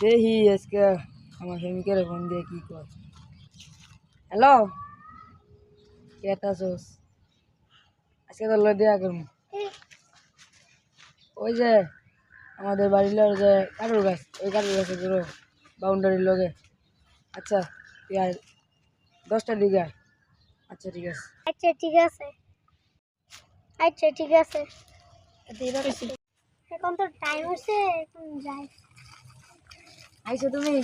দেখি আজকে আমার প্রেমিকের ফোন দিয়ে কি কর। হ্যালো, কেটা আছোস? আজকে তো দেয়া করবো। ওই যে আমাদের বাড়ির লোক যে কাঠুর গাছ, ওই কাঠুর গাছের পুরো বাউন্ডারির লগে। আচ্ছা তুই আয় 10টার দিকে আয়। আচ্ছা ঠিক আছে। আচ্ছা ঠিক আছে, আচ্ছা ঠিক আছে। এখন তো টাইম হচ্ছে, এখন যাই। আইসো তুমি?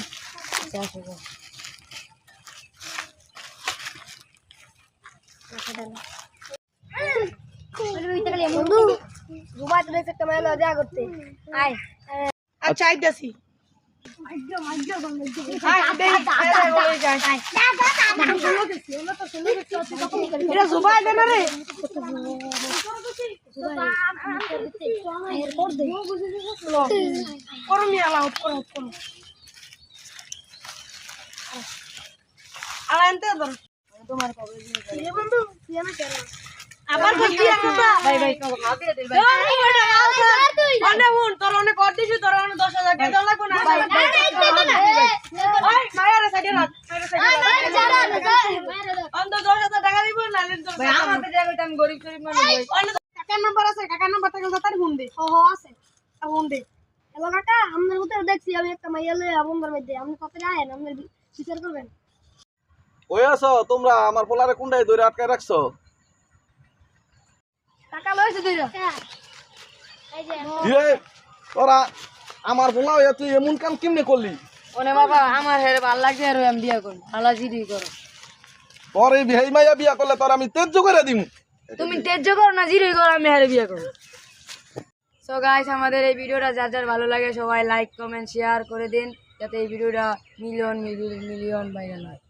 আচ্ছা আসো। বন্ধু ঘুমাই তো দেখতে মেলা দেয়া করতে আয়। আচ্ছা আইতাছি। এটা জুবাই দে না রে। করমি আলাউট করো করো। আলাইনতে ধর। তোমার কবে এ বন্ধু তুই না কেন আবার কইছি আমরা ভাই ভাই তোমাকে হাত দিয়ে দেই ভাই। মানে হুন তোর অনেক কর দিছি তোর অনেক 10,000 টাকা দাও লাগবে না ভাই। ওই মায়ের সাইডে রাখ মায়ের সাইডে রাখ অন্ত 10,000 টাকা দিব না লেন তোর ভাই আমাকে দেয়া কইতে আমি গরিব গরিব মানুষ ভাই। কাকার নাম্বার আছে কাকার নাম্বার থেকে তাড়াতাড়ি ফোন দে। ও আছে ফোন দে। হ্যালো কাকা, আপনার উত্তর দেখছি আমি একটা মাইয়া লই বন্ধুর মধ্যে আপনি কত আয়েন আপনার বিচার করবেন। ওই আছো তোমরা আমার পোলারে কোনটাই ধরে আটকায় রাখছো? টাকা লইছে দুইটা। এই যে কিরে তোরা আমার পোলা হইয়া তুই এমন কাম কেমনে করলি? ওনে বাবা আমার হেরে ভাল লাগছে আর আমি বিয়া করব। ভালো জিডি করো। তোর এই বিহাই মাইয়া বিয়া করলে তোর আমি তেজ্য করে দিমু। তুমি তেজ্য করো না জিডি করো, আমি হেরে বিয়া করব। সো গাইস আমাদের এই ভিডিওটা যার যার ভালো লাগে সবাই লাইক কমেন্ট শেয়ার করে দিন যাতে এই ভিডিওটা মিলিয়ন ভাইরাল হয়।